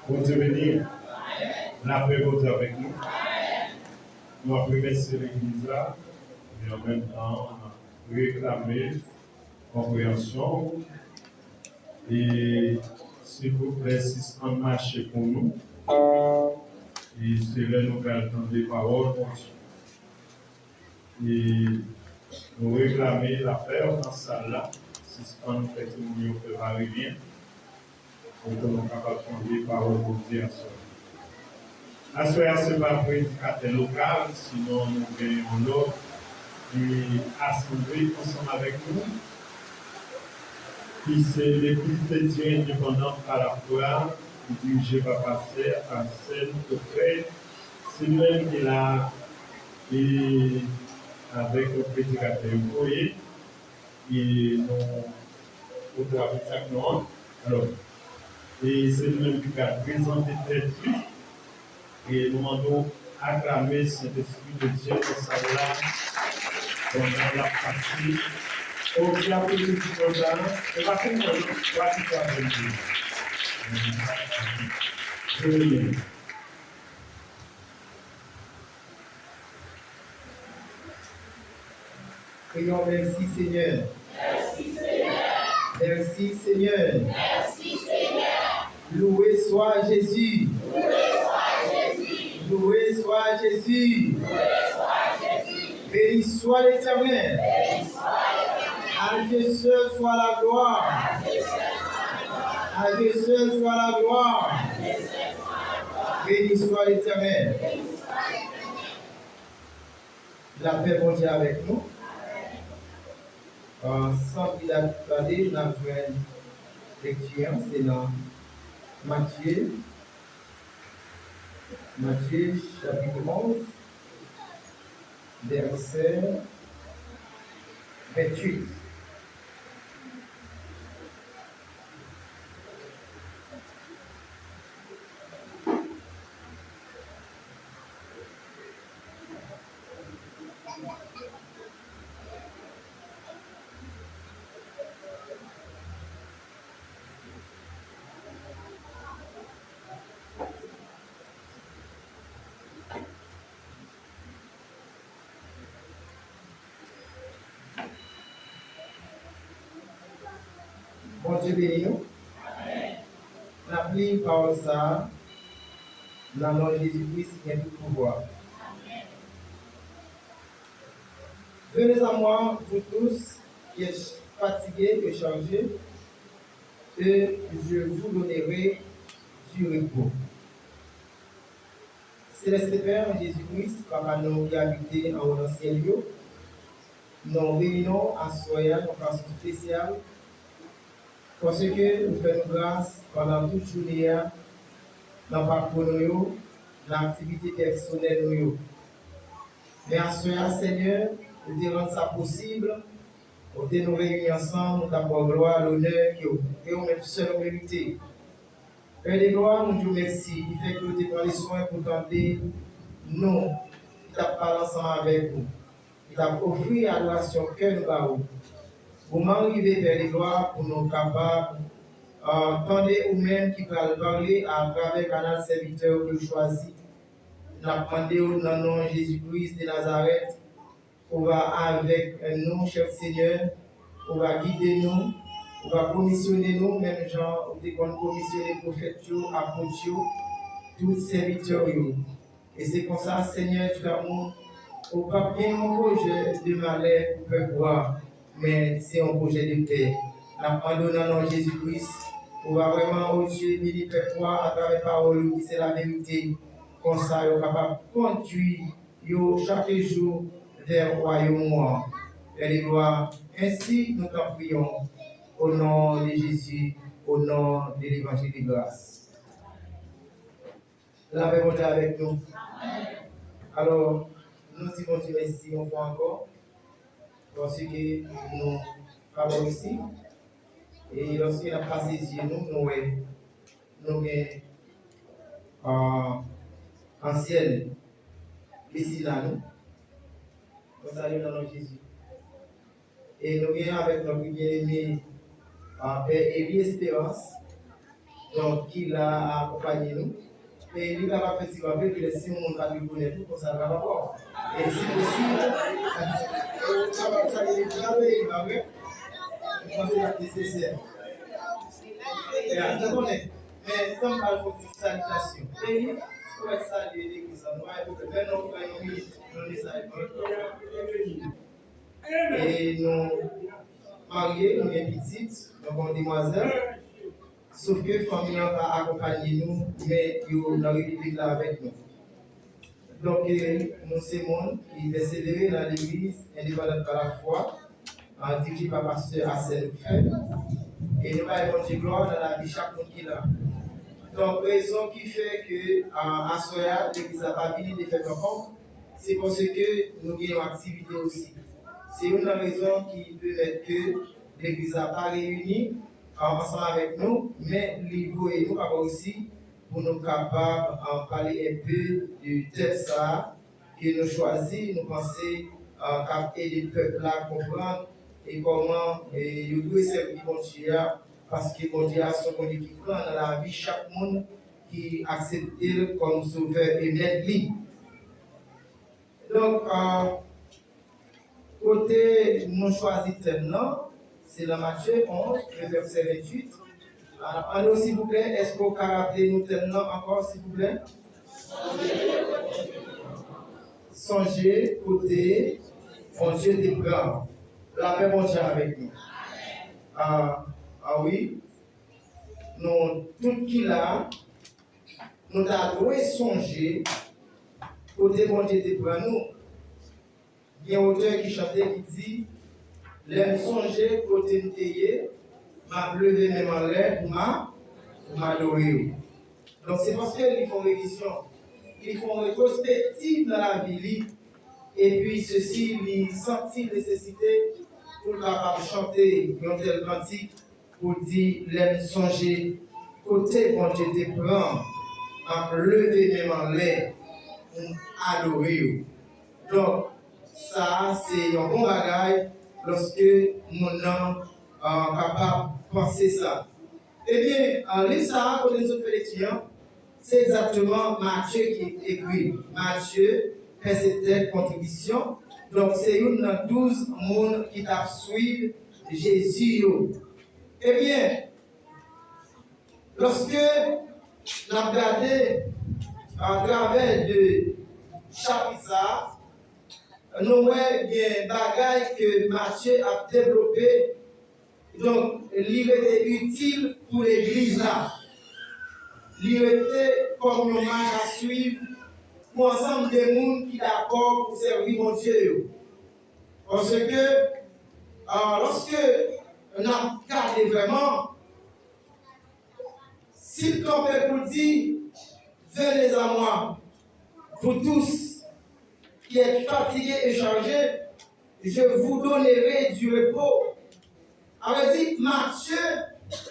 Bon Dieu béni, la paix vous avec nous. Nous avons remercié l'Église là, et en même temps, réclamer compréhension. Et s'il vous plaît, si on marche pour nous, et c'est là nous attendre des paroles pour Dieu. Et nous réclamer la paix dans cette salle-là, si on nous fait tout le monde peut arriver, pour que nous soyons capables de prendre des paroles pour Dieu. La soirée, ce n'est pas un prédicateur local, sinon nous gagnons l'autre qui assemblé ensemble avec nous, qui c'est l'équipe chrétienne indépendante par la foi, dirigée par Pasteur Arsène Auprès. C'est lui-même qui est là, et avec le prédicateur Voyer, et nous avons chaque nom. Alors, et c'est lui-même qui a présenté tête. Et nous demandons acclamer cet esprit de Dieu pour ça là, pendant la partie. Au diable du programme, et va faire une pratique avec Dieu. Prions, merci Seigneur. Merci Seigneur. Merci Seigneur. Merci Seigneur. Loué soit Jésus. Loué soit Jésus. Loué soit Jésus. Loué soit Jésus. Béni soit l'Éternel. Béni soit l'Éternel. À Dieu seul soit la gloire. À Dieu seul soit la gloire. À Dieu seul soit la gloire. À Dieu seul soit la gloire. Béni soit l'Éternel. Béni soit l'Éternel. La paix bon Dieu avec nous. Sans qu'il a parlé, nous avons une lecture, c'est dans Matthieu. Matthieu chapitre 11, verset 28. Bon Dieu béni nous. La plie par ça, dans le nom de Jésus-Christ, il y a tout pouvoir. Venez à moi, vous tous qui êtes fatigués et chargés, et je vous donnerai du repos. Céleste Père, Jésus-Christ, Papa nous qui habite en l'ancien lieu, nous réunissons à Soya de façon spéciale parce que nous faisons grâce pendant toute journée dans le parcours dans l'activité personnelle. Mais à Soya, Seigneur, nous te rendre ça possible, pour nous réunir ensemble, nous t'apporter gloire, l'honneur que nous même seul mérité. Père de gloire, nous te remercions, qui fait que nous te prenons les soins pour tenter nous, qui t'a parlé ensemble avec vous, qui t'a offert l'adoration que nous avons. Vous m'arrivez, Père de gloire, pour nous capables d'entendre vous-même qui va parler à travers le canal serviteur que vous choisissez. Nous avons demandé au nom de Jésus-Christ de Nazareth, pour va avec nous, cher Seigneur, on va guider nous, on va commissionner nous, même gens, on va commissionner les prophètes, apôtres, tous serviteurs. Et c'est comme ça, Seigneur, tu l'amour, on ne pas bien un projet de malheur pour faire voir, mais c'est un projet de paix. Nous abandonnons Jésus-Christ, on va vraiment, oh Dieu, bénir faire voir à travers la parole, qui c'est la vérité. Comme ça, on est capable de conduire chaque jour vers le royaume. Alléluia. Ainsi, nous t'en prions au nom de Jésus, au nom de l'évangile de grâce. La paix monte avec nous. Alors, nous disons Dieu merci une fois encore, parce que nous avons ici. Et lorsqu'il a passé les yeux, nous avons en ciel, ici là, nous saluons dans notre Jésus. Et nous venons avec notre bien-aimé Père Élie Espérance, donc qui l'a accompagné nous. Et il va faire si vous que si on va lui connaître tout, ça va pas. Et si possible, ça va saluer il va ver. Je pense que c'est nécessaire. Mais comme on va faire une salutation, Élie, on va saluer l'église. On va faire une minute, nous les saluons. Et nous mariés, nous sommes petites, nous sommes demoiselles. Sauf que la famille va accompagner nous, mais ils n'ont pas là avec nous. Donc, nous sommes qui persévèrent dans l'église, indépendante par la foi, dirigée par pasteur Arsène Frère. Et nous allons dire gloire dans la vie de chaque monde qui est là. Donc, raison qui fait que à Soya, l'église n'a pas fini de faire encore, c'est parce que nous avons une activité aussi. C'est une raison qui peut être que l'église n'a pas réuni ensemble avec nous, mais l'Ivo et nous avons aussi pour nous capables de parler un peu du texte que nous choisissons, nous pensons capter les peuples à comprendre et comment nous devons servir mon Dieu, parce que mon Dieu a son Dieu qui prend dans la vie chaque monde qui accepte comme sauveur et maître. Donc, côté nous choisi maintenant, c'est dans Matthieu 11, le verset 28. Alors, s'il vous plaît, est-ce qu'on peut rappeler nous maintenant encore, s'il vous plaît? Songez, côté, mon Dieu des bras. La paix mondiale avec nous. Oui, nous, tout qui là, nous avons songer, côté mon Dieu des bras, nous. Il y a un auteur qui chantait qui dit l'aime songer côté n'teye, m'a levé même en l'air pour m'adorer. Donc c'est parce qu'ils font révision, ils font rétrospective dans la vie, et puis ceci, ils sentent nécessité pour capable chanter un tel cantique pour dire l'aime songer côté quand je te prends, m'a levé même en l'air pour m'adorer. Donc ça, c'est un bon bagage lorsque mon âme est capable de penser ça. Eh bien, en lisant ça, pour les autres étudiants, c'est exactement Matthieu qui écrit. Matthieu fait cette contribution. Donc, c'est une dans 12 personnes qui t'a suivi Jésus. Eh bien, lorsque nous avons regardé à travers de chapitre, nous voyons des bagages que Matthieu a développé. Donc, il était utile pour l'église là. Il était comme un marche à suivre pour l'ensemble des gens qui sont d'accord pour servir mon Dieu. Parce que lorsque on a regardé vraiment, s'il campait pour dire, venez à moi, vous tous qui êtes fatigués et chargés, je vous donnerai du repos. Alors dit Matthieu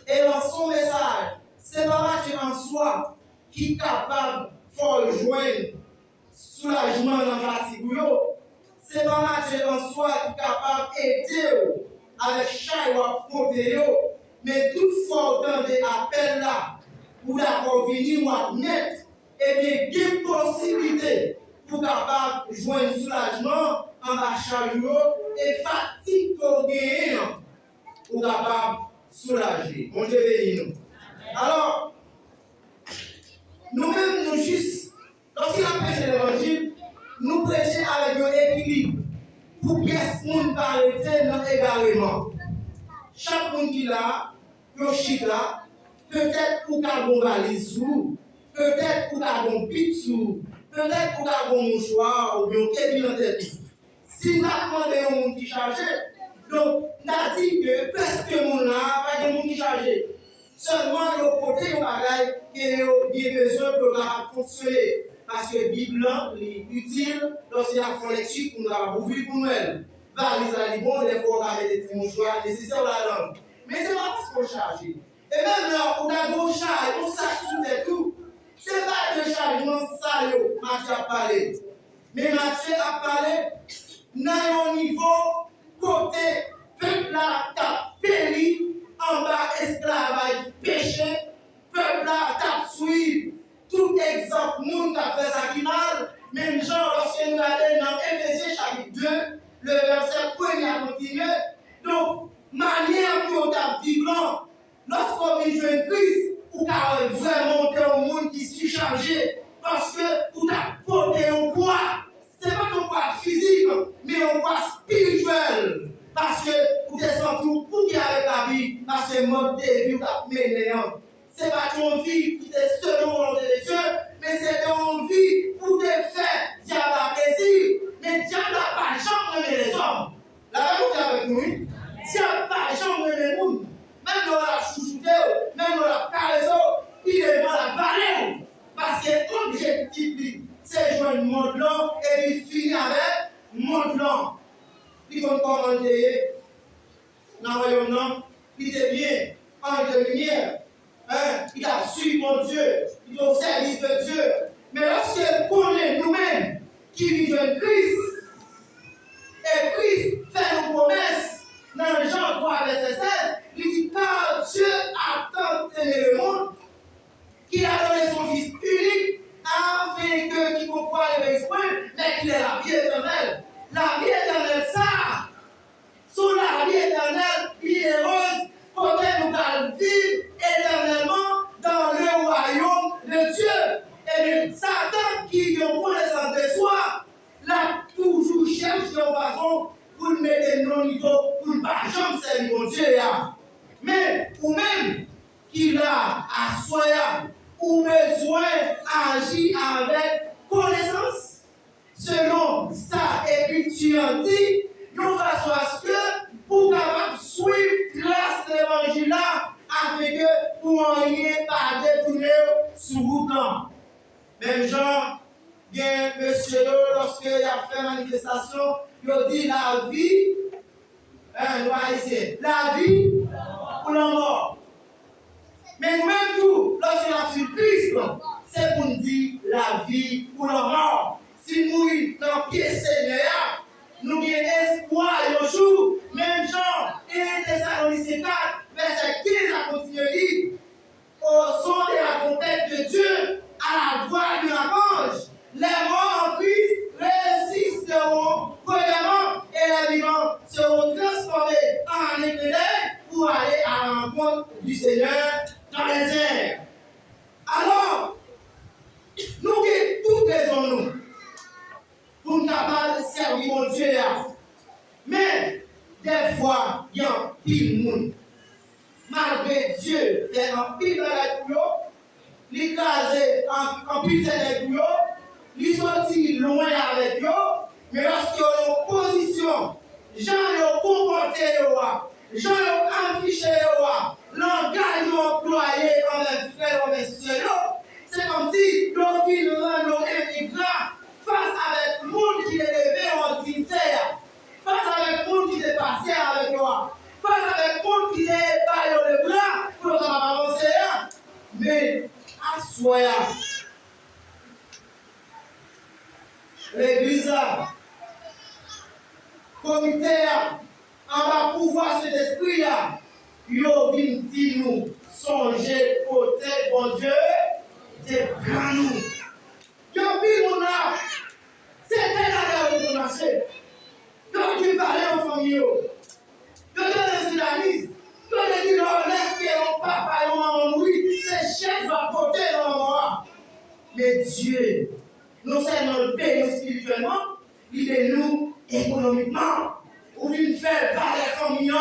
est dans son message. C'est pas Matthieu en soi qui est capable de rejoindre soulagement dans la fatigue. C'est pas Matthieu en soi qui est capable d'aider avec chaque côté. Mais toutefois, dans des appels là, pour d'accord venir ou net, et bien, il y a une possibilité pour capable de joindre soulagement en bas charge et fatigue qu'on gagne. ou capable de soulager. Mon Dieu bénis nous. Alors, nous-mêmes, nous juste, lorsqu'il a prêché l'évangile, nous prêchons avec un équilibre pour que ce monde arrêter dans l'égarement. Chaque monde qui l'a, le chic là, peut-être pour qu'il y ait un valise sous, peut-être pour qu'il y ait un pit sous, peut-être pour qu'il y ait un mouchoir ou bien un kébi dans tête. Si nous avons demandé un monde qui chargé, donc nous avons dit que presque le monde là, pas de monde qui chargé. Seulement, le côté de bagaille qui a besoin de fonctionner. Parce que la Bible est utile lorsqu'il y a une lecture pour nous ouvrir pour nous. Valise à bon, des fois, on a des petits mouchoirs nécessaires la langue. Mais c'est pas parce qu'on charge. Et même là, on a beau charge, on sac tout et tout. Ce n'est pas de chargement ça, Mathieu a parlé. Mais Mathieu a parlé dans un niveau côté peuple là, t'as péri en bas esclavage, péché, peuple là, t'as suivi. Tout exemple, monde qui a fait ça qui mal, même genre, lorsque nous allons dans Éphésiens chapitre 2, le verset 1er à continuer. Donc, manière que vous avez vivant, lorsqu'on vit jouer Christ, vous avez vraiment monté au monde qui est surchargé, parce que vous avez porté un poids. Ce n'est pas un poids physique, mais un poids spirituel. Parce que vous descendez tout pour qui avec la vie, parce que le mode de vie vous a mené. Ce n'est pas une vie qui est selon la volonté de Dieu, mais c'est une vie pour te faire diable à plaisir. Mais diable n'a pas jamais les hommes. La même chose avec nous, diable n'a pas jamais les gens. Même dans la chouchoute, même dans la caresse, il est dans la vallée. Parce que l'objectif, c'est jouer le monde blanc et il finit avec le monde blanc. Il faut commenter dans le royaume, il est bien en de lumière. Il a suivi mon Dieu, il est au service de Dieu. Mais lorsqu'il connaît nous-mêmes qui vivons Christ, et Christ fait une promesse dans Jean 3, verset 16, il dit car Dieu a tant aimé le monde qu'il a donné son Fils unique afin que quiconque croit ne périsse point, mais qu'il ait la vie éternelle. La vie éternelle, ça, sous la vie éternelle, il est heureuse. Côté nous allons vivre éternellement dans le royaume de Dieu. Et bien, Satan qui est en connaissance de soi, l'a toujours cherché une façon pour le mettre dans le niveau, pour ne pas jamais servir mon Dieu. Mais, ou même qu'il a à soi, ou besoin d'agir avec connaissance, selon sa écriture dit, de façon à ce que pour capable suivre grâce de l'évangile là, afin que pour en y pas détourner sous route là. Même genre, bien monsieur lorsqu'il a fait manifestation, il a dit la vie, la vie ou la mort. Mais nous-mêmes tout, lorsqu'il a fait Christ, c'est pour nous dire la vie ou la mort. Si nous dans le pied Seigneur, nous avons espoir un jour, même Jean, et Thessaloniciens 4, verset 15 à continuer, au son de la trompette de Dieu, à la voix de l'archange, les morts en Christ résisteront premièrement et les vivants seront transformés en éclair pour aller à la rencontre du Seigneur dans les airs. Alors, nous avons toutes raison nous pour nous capables de servir mon Dieu. Mais, des fois, il y a un pile monde. Malgré Dieu, il y a un pile de la couleur, il crase en pile de la couleur, il sortit loin avec eux, mais lorsqu'ils ont une position, gens ont comporté, gens ont affiché, l'engagement employé envers frères, envers sœurs, c'est comme si nos filles nous rendent immigrants face avec le monde qui est élevé en dignité, face avec le monde qui est passé avec toi, face avec le monde qui est baillé le bras pour nous avancer. Mais, à soi, l'église, comité, en bas pouvoir cet esprit, yo vient dire nous, songez côté bon Dieu, c'est grand nous. Yo vient nous là, c'était la guerre de marché. Yo qui parlait en famille, yo donne un syndicalisme, Dieu, non seulement bénit spirituellement, il bénit nous économiquement. Ou vient faire valer famille.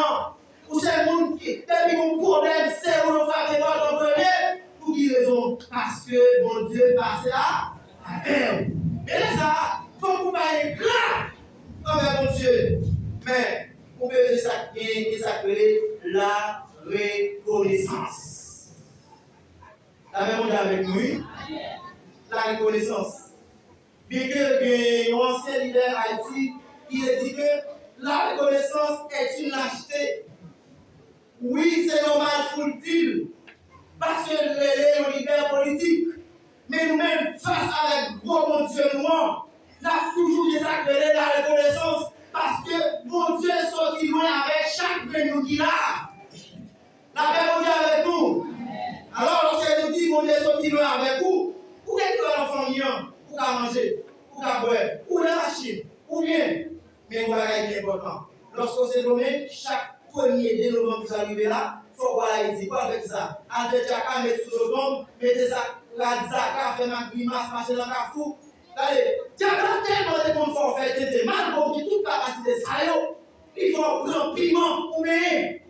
Ou c'est le monde qui, depuis mon problème, c'est où l'on fait des bonnes comprenez. Pour qui raison? Parce que mon Dieu passe là, à terre. Et là, ça, il faut qu'on parle clair envers mon Dieu. Mais, vous pouvez s'appeler la reconnaissance. La même chose avec nous, la reconnaissance. Bien que l'ancien leader Haïti, il a dit que la reconnaissance est une lâcheté. Oui, c'est normal pour le dire, parce que les leaders politiques, mais nous-mêmes, face à la gros bon Dieu noir, nous avons toujours désagréé la reconnaissance, parce que bon Dieu est sorti loin avec chaque de nous qui a. La paix bon Dieu avec nous. Alors, lorsque nous dit bon Dieu est sorti loin avec vous, où est-ce que l'enfant vient? Pour manger, pour boire, pour la machine, ou bien, mais vous avez bien important. Lorsqu'on s'est nommé, chaque 1er novembre vous arrivez là, il faut voir la quoi avec ça. Avec Jacques, mettez sous le bombe, mettez ça, la Zaka, fait ma grimace, marcher dans la fou. Allez, Jacques, tellement de confort, fait tété, mal pour qui toute capacité, ça y est, il faut prendre piment ou mais.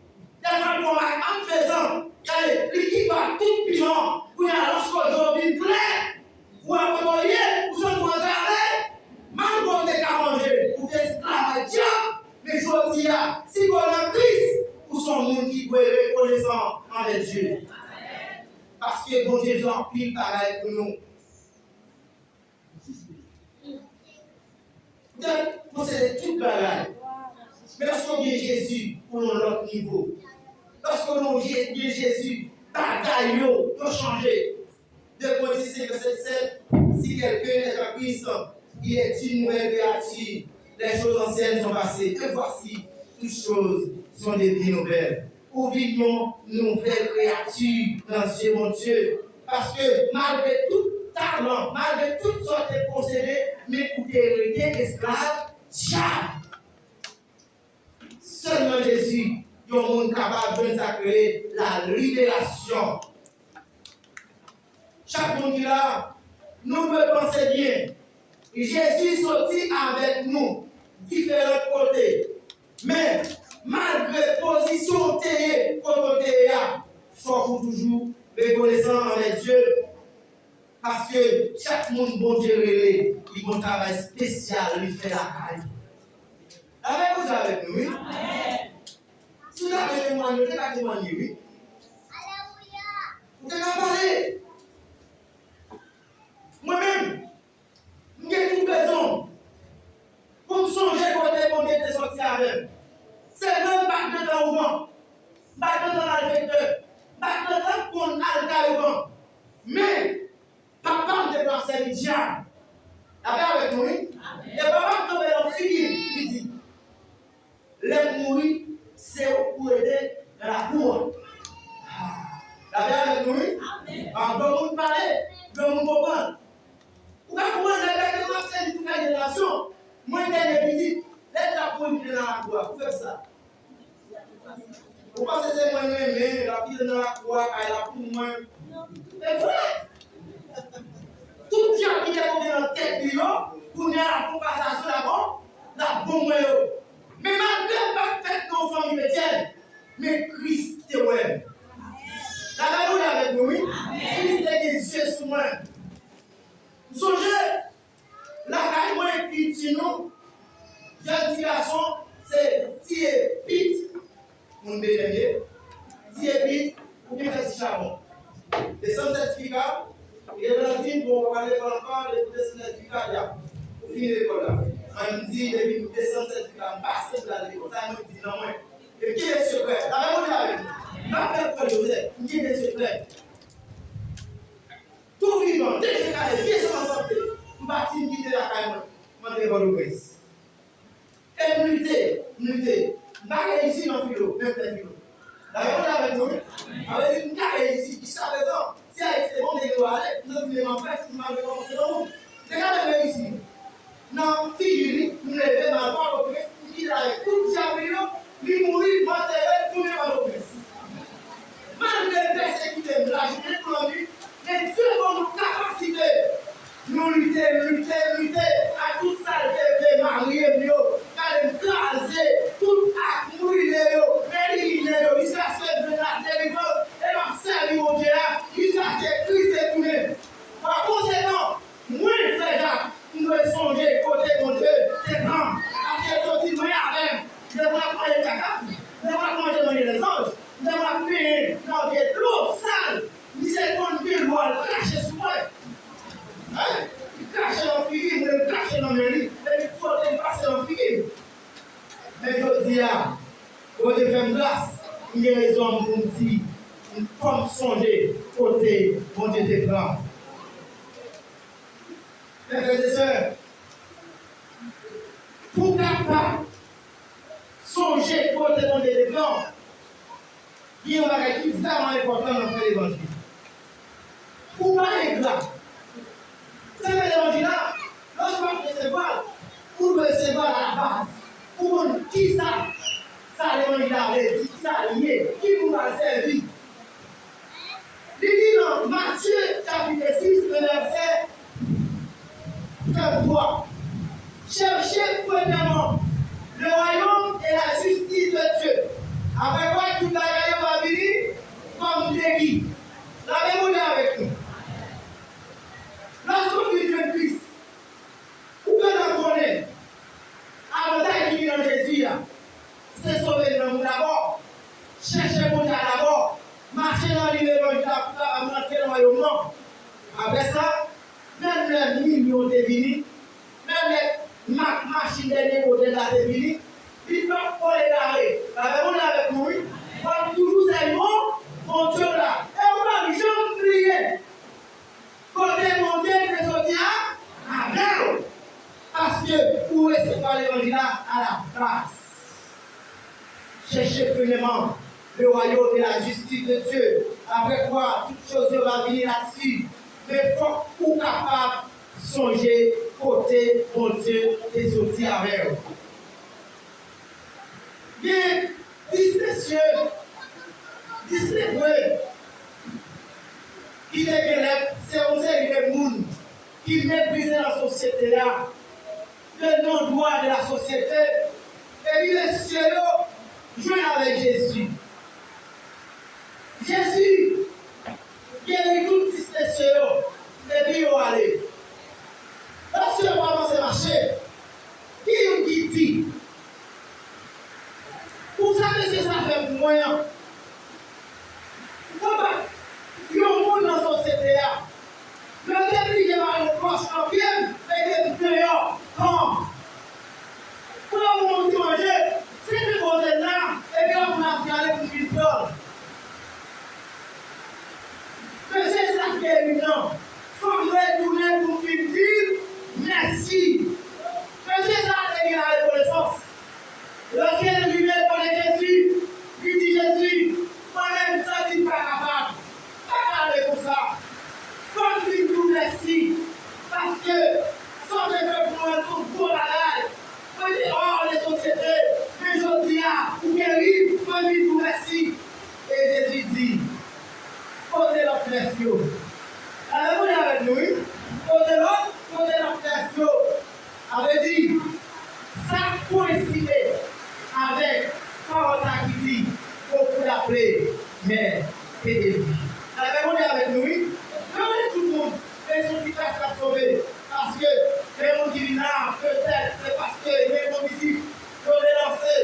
Il y a un combat en faisant, allez, l'équipe va tout piment, pour y aller lorsqu'on doit bien plein. Vous accompagnez, vous êtes regardés, mal pour te manger, vous êtes esclaves, mais je dis, si vous êtes en Christ, vous êtes un monde qui peut être reconnaissant envers Dieu. Parce que bon Dieu fait un pile pareil pour nous. Vous possédez tout pareil. Mais lorsqu'on vient Jésus, on a l'autre niveau. Lorsqu'on vient Jésus, bagaille, on changer. De Corinthiens 5:7, si quelqu'un est en Christ, il est une nouvelle créature. Les choses anciennes sont passées. Et voici, toutes choses sont devenues nouvelles. Où vivons nouvelle créature dans Dieu, mon Dieu. Parce que malgré tout talent, malgré toutes sortes de procédés, mais pour hériter esclave, diable. Seulement Jésus, il y a un monde capable de sacrer la libération. Chaque monde qui est là, nous pouvons penser bien. Jésus sorti avec nous, différents côtés. Mais malgré la position théée, il faut toujours reconnaissant avec Dieu. Parce que chaque monde bon Dieu relève, il a un travail spécial, il fait la caille. Avez-vous avec nous, oui? Si vous avez témoigné, vous avez témoigné, oui? Vous avez parlé. Moi-même, j'ai toute raison pour me songer quand on est sorti avec. C'est même pas de temps au vent, pas de temps dans le vecteur, pas de temps pour aller au vent. Mais, papa me déplaçait le diable. Avec nous, et papa me tombait dans le figure, il dit, les mourir, c'est pour aider dans la cour. Avec nous, quand vous parlez, vous comprenez. Vous comprenez, les toute la génération, moi, j'ai des visites, les drapeaux qui sont dans la cour, vous faites ça. Vous pensez que c'est moi-même, mais la vie dans la cour, elle a pour moi. C'est vrai. Tout le gens qui est tombé dans la tête, pour nous la compensation là-bas, la bombe. Mais malgré pas fait nos familles chrétiennes, mais Christ est ouais. La Bible est avec nous, oui. Christ est des yeux sur moi. Vous songez, la caille moi et puis nous, jeune petit garçon, c'est tirer pite, mon bébé, tirer pite, ou bien faire du charbon. Les 100 certificats, et dans la ville, pour aller dans l'enfant, les certificats, il y a. Pour finir l'école là. On me dit, depuis nous descendons certificats, on passe dans l'école. Ça me dit non, moi. Et qui est secret? La même chose avec nous. Pas faire quoi, Joseph. Qui est secret? Tout vivant, dès que j'ai carré, qui est sur ma santé? Je bâtis, quitter la caille, moi, je vais voir le prince. Et lutter. Je n'ai pas réussi dans le philo, même le philo. La même chose avec nous. Avec une carrière ici, jusqu'à présent, si elle était bon, elle doit aller, nous devons m'empêcher, je m'avais commencé dans le monde. Regardez ici. Non, fille, nous levons dans le corps au Christ, il a tout le diable, lui mourir, m'enterrer, tout le monde au Christ. Malgré le persécuté, la journée pour lui, les dieux ont nos capacités dis, on te fait grâce, il y a raison pour me dire, comme songer, côté, mon Dieu te prend. Mes frères et sœurs, pour capable songer, côté, mon Dieu te prend, il y a un bagage qui est vraiment important dans l'évangile. Pour parler de là, c'est l'évangile là, lorsqu'on recevoir, pour recevoir à la base, pour qui ça l'évangile là, qui ça lié, qui vous va servir. Il dit dans Matthieu chapitre 6, le verset 23. Cherchez premièrement le royaume et la justice de Dieu. Après quoi, tout la royaume va venir comme déguis. Lavez-vous avec nous. Lorsqu'on dit Dieu Christ, où que l'on connaît, avantage qui vient dans Jésus, c'est sauver le monde d'abord, chercher mon Dieu d'abord, marcher dans l'évangile pour entrer dans le royaume. Après ça, même les millions de venus, même les machines de côté de la venus, ils ne peuvent pas les garder. Lavez-vous avec nous, comme toujours ces mots, mon Dieu là. Et on va jamais prier. Côté mon Dieu, je sortir à Amen. Parce que vous recevez l'évangile à la place. Cherchez premièrement le royaume et la justice de Dieu. Après quoi, toute chose va venir là-dessus. Mais il faut qu'on soit capable de songer côté mon Dieu et sortir avec eux. Bien, discrétion, discrétion. Il est élève, c'est un série de monde qui méprise la société là, le non-droit de la société, et il est sérieux, jouer avec Jésus. Jésus, qui a eu tout ce sérieux, et puis il va aller. Lorsque le commence à marcher, qui dit, vous savez ce que ça fait pour moi? Il y a un monde dans la société. Le début de la poche en pied, et de dehors, comme. Pour le monde manger, si tu poses là, et bien on a regardé pour qu'il donne. Mais c'est ça qui est évident. Il faut retourner pour qu'il dise merci. Mais c'est ça qui est la reconnaissance. Lorsqu'il lui met pour Jésus, lui dit Jésus, moi-même, ça, je ne suis pas capable. Pour ça. Comme si nous merci, parce que sans que je pour un pour la live, on dit oh les sociétés, mais je dis ah, ou guérir, on dit nous merci. Et Jésus dit, posez notre merci. Alors vous êtes avec nous, posez notre merci. Avait dit, ça coïncide avec parole qui dit, beaucoup d'appeler, mais et de vie. Alors, on est avec nous, oui. Mais tout le monde, les gens qui passent à sauver. Parce que les gens qui viennent là, peut-être, c'est parce que les gens ici, ils ont lancé,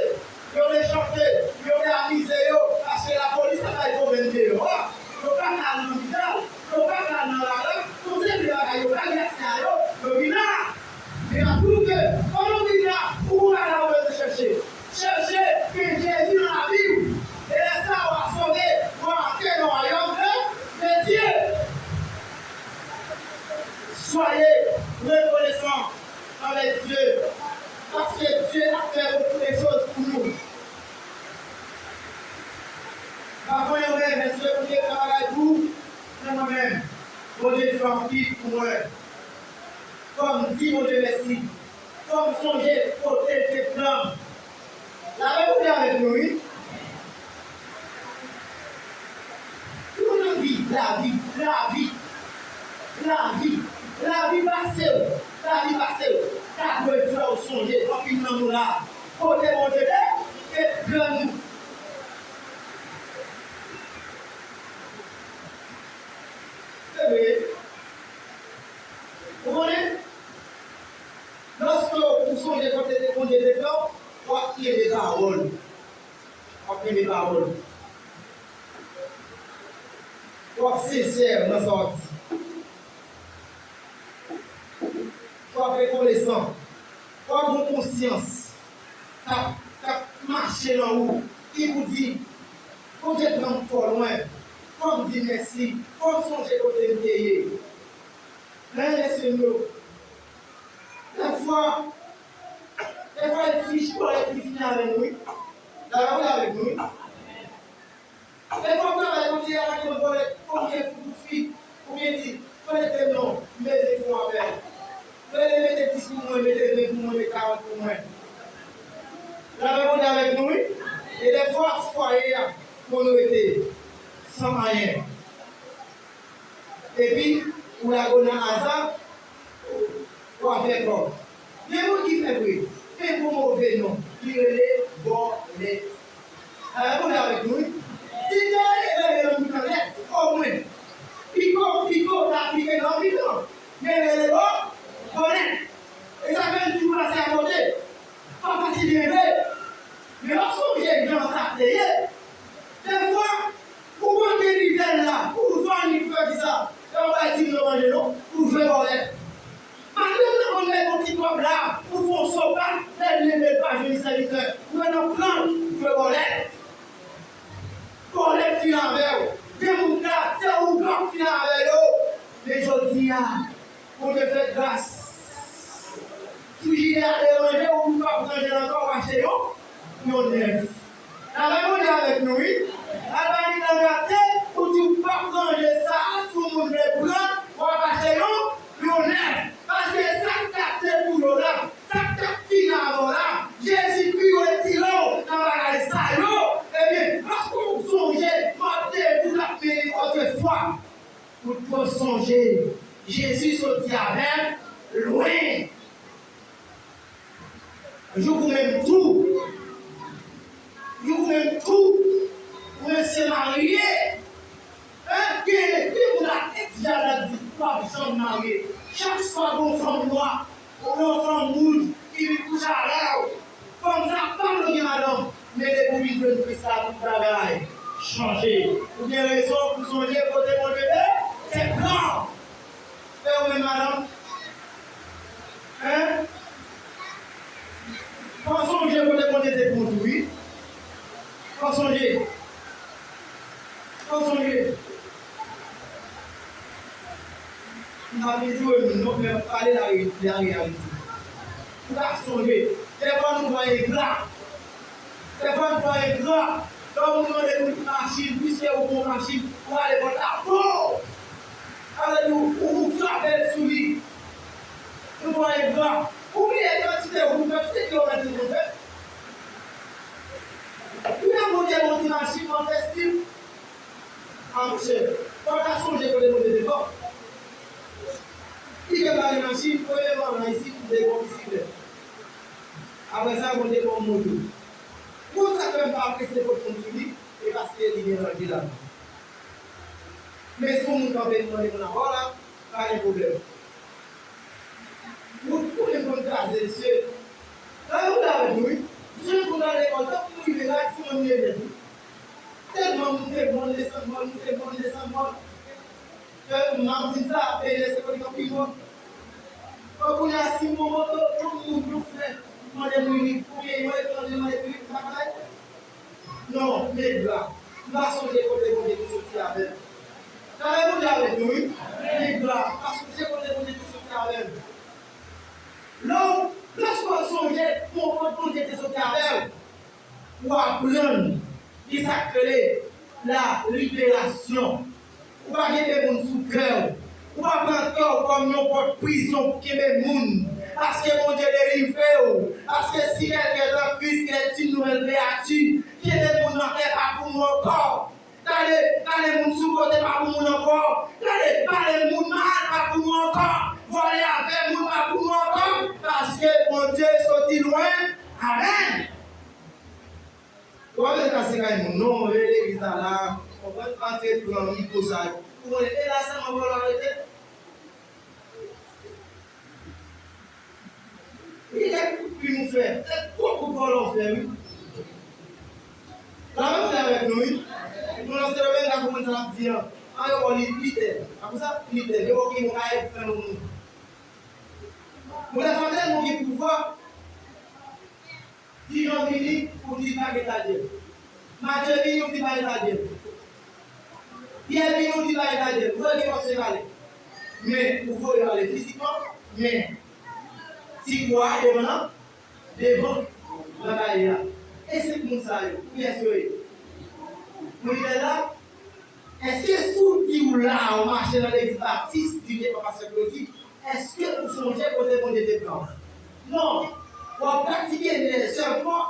ils ont chanté, ils ont amusé, parce que la police n'a pas été convaincue. Ils n'ont pas qu'à l'hôpital, ils n'ont pas qu'à dans la rue, tout ce qui est là, ils n'ont pas qu'à ils ont dit là. Et à tout que, quand on dit là, où on va la chercher? Chercher que Jésus dans la Bible. Et ça, on va sauver, on va entrer dans le royaume de Dieu. Soyez reconnaissants avec Dieu. Parce que Dieu a fait beaucoup de choses pour nous. Parfois, il y a des choses qui travaillent pour vous, c'est moi-même. Mon Dieu fait un petit pour moi. Comme dit mon Dieu merci. Comme songer côté des plans. La même avec nous, oui. La vie passée, t'as besoin de songer, rapidement nous là, côté mon Dieu, et grand nous. Vous comprenez? Lorsque vous songez côté de mon Dieu, vous appuyez les paroles. Appuyez les paroles. Sois sincère dans sa sortie. Sois reconnaissant. Sois bon conscience. marcher dans vous, qui vous dit, quand je prends trop loin, quand vous dites merci, quand vous songez côté de payer. Laissez-nous. Des fois, les fiches pour les finir avec nous. D'abord, avec nous. Des fois, vous avez dit avec nous, combien de filles, combien de filles, combien de noms, mettez pour moi avec. Mettez 10 pour moi, mettez 20 pour moi, mettez 40 pour moi. D'abord, vous avec nous. Et des fois, foyer, pour nous était sans rien. Et puis, vous avez un hasard, vous avez fait quoi? Les mots qui fait oui, c'est pour mauvais nom, qui relève bon les. Vous avez avec nous. Si vous avez un au moins, Pico, la pique dans le bidon. Mais les bons, connaît. Et ça fait tout passer à côté. Pas facile de lever. Mais lorsque j'ai bien ça, des fois, pour qu'on délivre là, pour voir une fois ça, on va dire de manger l'eau, pour jouer au lait. Maintenant, on met un petit peu là, pour qu'on sauve pas, les mêmes pas, je dis ça, pour qu'on prenne, jouer au lait. Pour les filles avec eux, des moutons, c'est où grand filles avec eux. Mais je dis, pour te faire grâce. Si j'ai dérangé ou pas manger encore, acheter l'eau, nous lève. La même chose avec nous, oui. La banque dans la tête, pour tu pas manger ça, tout le monde le prend, on va acheter l'eau, nous lève. Parce que ça capte pour l'eau là, ça capte finalement là. Jésus-Christ est l'eau, dans la salle. Eh bien, lorsqu'on songe, pour la paix autrefois, pour songer, Jésus sortit avec loin. Je vous mets tout. Je vous mets tout. Vous êtes marié. Qui vous a déjà la victoire de son marié? Chaque fois qu'on femme noire, qu'on femme rouge, qui lui couche à l'air. Comme ça, pas le madame. Mais les bouillies de Christ à tout travail. Changer. Ou bien raison pour songer côté mon bébé, c'est blanc. Et oui, madame. Hein? Quand songer côté mon bébé pour lui. Quand songer. Quand songer. Nous avons dit, nous devons parler la réalité. Nous avons songer. Des fois, nous voyons gras. Des fois, nous voyons gras. Donc, nous avons une machine, puisque vous avez une machine, pour aller voir la peau. Alors, vous frappez sous lui. Nous voyons gras. Oubliez la quantité, vous faites kilomètres de vous faites. Vous avez une machine en festival. En chef. Quand on a songé pour les mauvais décors. Il y a une machine, pour les mauvais ici, pour des combustibles. Après ça, on est pour le module. Pour ça, même pas apprécier votre continu, et parce qu'il est dans le là. Mais si on nous avait demandé mon avoir là, pas de problème. Vous pouvez me tracer, monsieur. Là, vous l'avez dit, je vous donne les contacts, vous pouvez là, si on y est dit. Tellement vous faites bon descendre, vous faites bon descendre. Que m'a dit ça, et laissez vous dire plus bon. Quand vous avez 6 moments, tout le monde fait. Non, mais là, nous allons changer côté côté tout ce qui avec. Quand vous avec nous, mais là, parce que c'est côté côté tout ce qui avec. Non, lorsqu'on songe pour côté tout ce qui avec, pour apprendre qui s'appelle la libération. Pour pas gagner des gens sous cœur. Pour pas prendre cœur comme une porte prison pour qu'il y ait des gens. Parce que mon Dieu dérive. Parce que si quelqu'un est en Christ, est une nouvelle créature, qui est des gens pas pour moi encore. Quand les gens sous côté pas pour moi encore. Quand les gens mal pas pour moi encore. Voler avec moi pas pour moi encore. Parce que mon Dieu est sorti loin. Amen. Quand vous êtes quand même non, l'église là, on va entrer dans le micro ça. Vous êtes là, ça m'a volé. Il y a plus nous faire. Pourquoi vous voulez faire? La même chose avec nous. Nous avons fait le même comme on dire. On a dit litère. Après ça, litère. Il y a qui nous a fait nous. Vous avez fait mon pouvoir. Dijon vini pour dire pas que Dieu. Mathieu vini pour dire pas que Dieu. Pierre vini pour dire pas que Dieu. Vous voyez comment c'est aller. Mais vous pouvez aller physiquement, mais si vous avez devant la carrière. Et c'est comme ça, bien sûr. Vous êtes là. Est-ce que si vous là, on marche dans l'église baptiste, du pasteur Claudie, est-ce que vous songez côté bon des plans? Non. Pour pratiquer les seulement,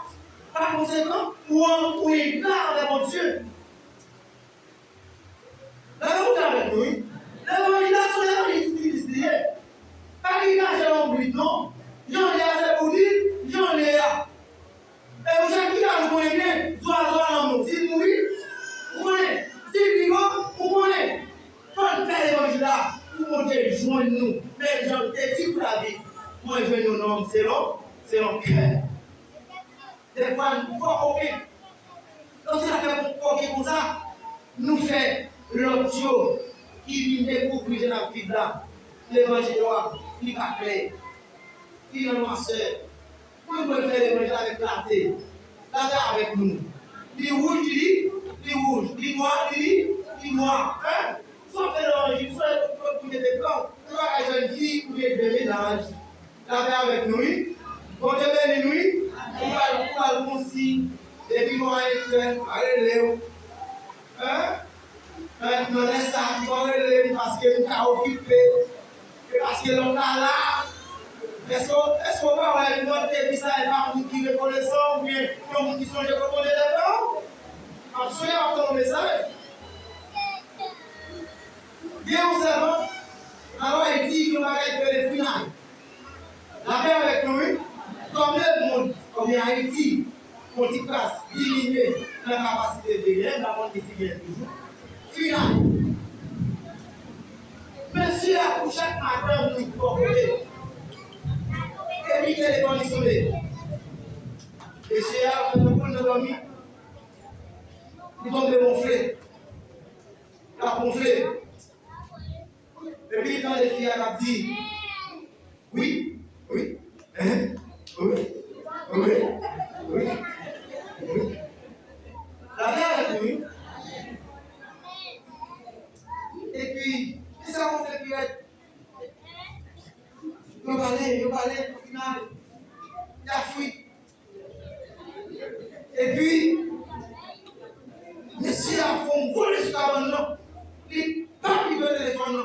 par conséquent, pour est là avec mon Dieu. Là, vous êtes avec nous. L'évangélisation est utilisée. Pas qu'il y a un but, non. J'en ai assez pour dire, j'en ai là. Et vous savez qui a le moyen, doit l'amour. S'il mourit, vous connaissez. S'il vit, vous connaissez. Quand faire l'évangile là, vous pouvez joindre nous. Mais j'en ai dit pour la vie. Moi, je vais nous nommer, c'est long cœur. Des fois, nous faut OK. Donc, si on fait OK comme ça, nous faisons l'audio qui vient découvrir dans la vie là. L'évangile, il n'est pas clair. Il est ma soeur. Vous pouvez faire l'évangile avec clarté. Là, avec nous. Les rouges, les rouges. Les noirs, les noirs. Hein? Soit faire l'évangile, soit pour des blancs. Soit la jeune fille ou des mélanges. Là, avec nous. Bon Dieu béni nous. On va le consigne. Et puis, on va être allez, hein? Maintenant, laisse ça, on va aller parce que nous sommes occupés. Parce que l'on a là. Est-ce qu'on va avoir une autre ça et pas nous qui reconnaissons ou bien nous qui sont les reconnaissants des blancs? Absolument, on a un message. Bien au serment, alors il dit que nous allons faire les finales. La paix avec nous, comme le monde, comme Haïti, pour une classe diminuée dans la capacité de rien, la monde qui vient toujours. Finale. Monsieur, pour chaque matin, nous portons. Évitez les conditions. Et c'est là que nous pouvons dormir. Nous tombons gonflés. La gonflée. Et puis quand les filles ont dit oui, oui, oui, oui, oui, oui. La mère est venue. Et puis, qu'est-ce qu'on fait puis nous parler, au final, il a fui. Et puis, monsieur a fait un vol sur la bande. Il n'a pas pu le téléphone.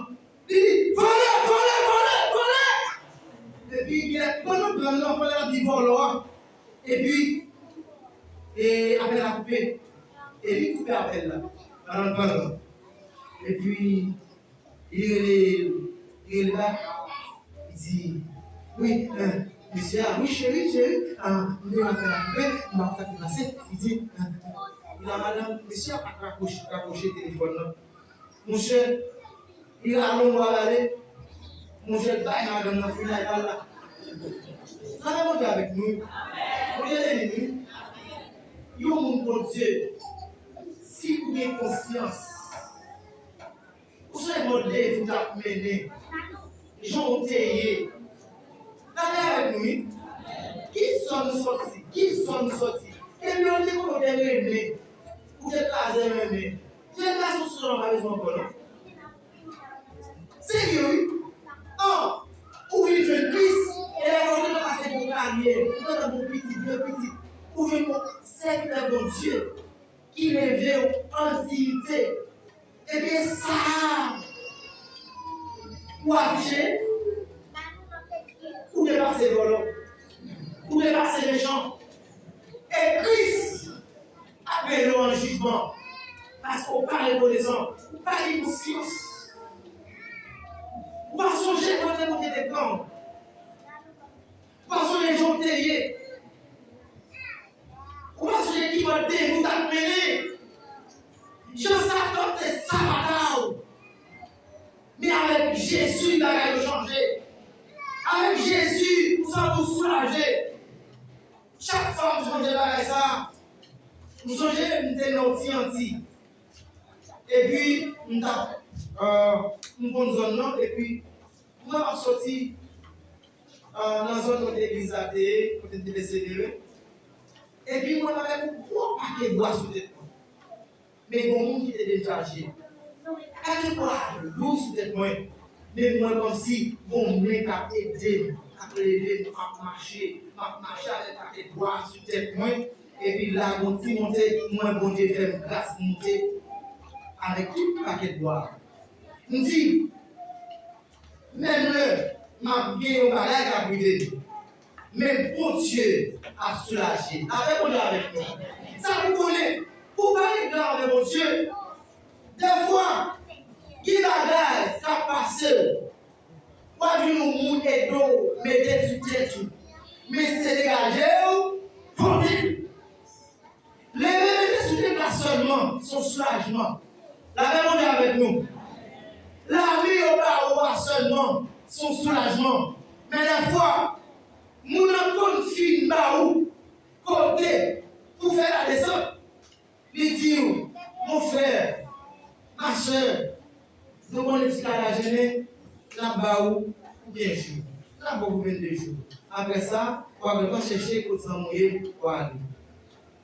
Il dit volez. Et puis, il a pendant que l'on a dit vol. Et puis, après a coupé. Et il coupe appel là. Dans le ballon. Et puis, il est là. Il dit oui, monsieur, oui, chérie, nous avons fait la coupée, nous avons fait passer. Il dit il a madame, monsieur a raccroché le téléphone. Mon cher, il a allongé aller. Mon cher, il a madame, il a là. Ça va monter avec nous. Mon Dieu est nous. Il y a mon bon Dieu. Si vous avez conscience, vous serez modèle, vous avez mené. Gentil. Allez avec nous. Qui sont sortis? Et puis on dit qu'on est aimé. Vous êtes pas aimé. Vous êtes pas sur la maison pour nous. Sérieux? Oh! Ou une jeune Christ, et la volonté de passer pour carrière. Vous êtes un bon petit. Ou une serviteur de Dieu qui l'éveille en dignité. Eh bien, ça, ou afficher, ou dépasser volant, ou dépasser les gens. Et Christ a payé le jugement. Parce qu'on parle de reconnaissance, pas de conscience. On va songer quand on est des plans. On va songer les gens terriers. On va songer qui va vous amener. Je s'attends à ça. Mais avec Jésus, il a changé. Avec Jésus, nous sommes soulagés. Chaque fois que nous faisons ça, nous sommes anti. Et puis, nous avons une bonne zone, et puis, nous avons sorti dans la zone où l'église a été, où était décédé. Et puis, moi, je vais pour paquet de bois sous tête. Mais bon, monde qui était déchargé. Paquet de bois lourd sous tête. Mais moi, comme si, bon, moi, qui a aidé, à lever, à marcher avec paquet de bois sous tête. Et puis là, mon petit monté, moi, bon Dieu, fait une grâce monter avec tout le paquet de bois. Je dis, même m'a bien au bagage à briser. Mais bon Dieu a soulagé. Avec mon Dieu avec nous. Ça vous connaît. Pour parler grand avec mon Dieu. Des fois, qui bagage ça passe. Pas du monde et d'eau, mettez sur tête. Mais c'est dégagé, pour dire. Les bébés sous tête là seulement, son soulagement. La même on est avec nous. La vie au bas seulement, son soulagement. Mais des fois, nous n'avons pas film baou, côté, pour faire la descente. Il dit, mon frère, ma soeur, nous avons dit qu'à la gêner, la baou, ou bien jour. La baou 22 jours. Après ça, on va chercher pour s'en mouiller pour aller.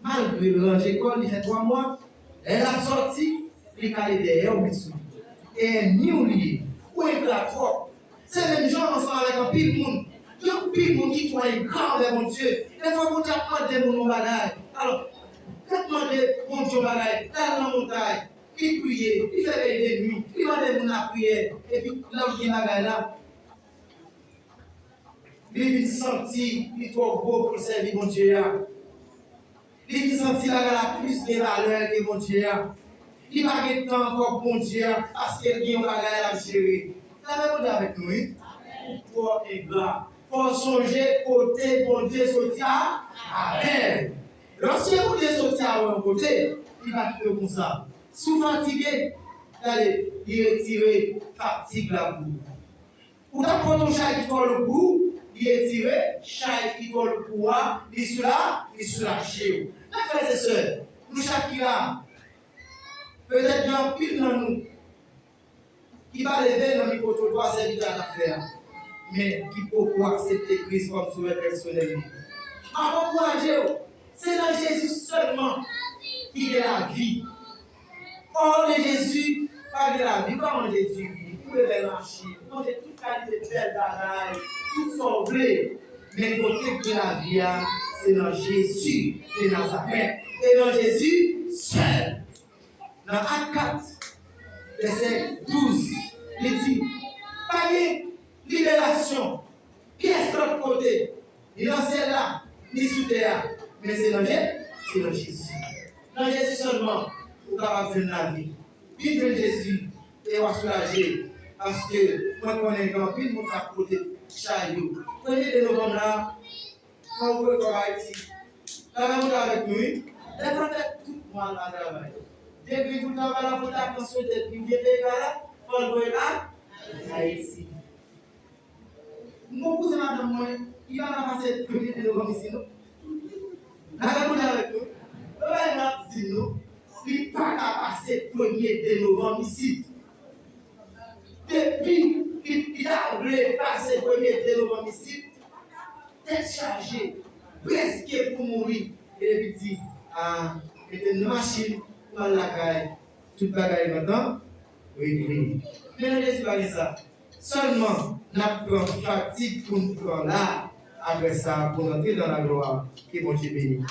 Malgré le range école, il fait 3 mois, elle a sorti, il a allé derrière au Mitsu. Et elle n'y oublie, où est la trop. C'est même gens ensemble avec un pile monde. Il y a un pile monde qui croit grand avec mon Dieu. Des fois, on a demandé mon bagage. Alors, quand on a demandé mon Dieu bagage, dans la montagne, il priait, il fait des nuits, il m'a demandé la prière. Et puis, là où il y a bagage là, il sentit, il est trop beau pour servir mon Dieu. Il sentit la plus de valeur que mon Dieu. Il n'a pas de temps encore pour mon Dieu parce qu'il y a un bagage à gérer. La même avec nous. Pour être gras. Pour songer côté bon Dieu sortir avec. Lorsque bon Dieu sortir à un côté, il va quitter comme ça. Sous fatigué, allez, il retire fatigue la boue. Ou d'abord ton chat qui colle le bout, il retire chat qui colle le bout, il soulage. Mes frères et sœurs, nous chacun là, peut-être qu'il y a un pile dans nous qui va lever dans le côté droit, c'est l'état d'affaires, mais qui peut accepter Christ comme sauveur personnel. Encouragez-vous, c'est dans Jésus seulement qu'il y a la vie. Hors de Jésus, pas de la vie. Comment Jésus vit? Vous pouvez marcher, vous avez toute qualité de belle bagaille, tout sauvé. Mais le côté de la vie, c'est dans Jésus de Nazareth. Et dans Jésus seul. Dans Acte 4, verset 12, il dit, pas de libération. Qui est de l'autre côté? Ni dans celle-là, ni sous terre. Mais c'est dans Jésus. Dans Jésus seulement, vous avez fait la vie. Vive de Jésus et on va soulager. Parce que moi, quand on est grand, puis on a côté Chaillou. 1er novembre là, quand vous pouvez Haïti, là, vous avec nous, les prophètes, tout le monde a travaillé. Depuis que vous avez la attention de vous avez là, on doit là, Haïti. Mon cousin, madame, moi, il va passer le 1er novembre ici. Là, vous avec nous, le va dire nous, il ne va pas passer le 1er novembre ici. Depuis qu'il a passé le 1er novembre ici, tête chargée, presque pour mourir. Et il dit, c'était une machine pour la caille. Toute la caille maintenant, oui. Mais ne laissez pas ça. Seulement, notre fatigue pour nous prendre là, après ça, pour entrer dans la gloire. Que mon Dieu bénisse.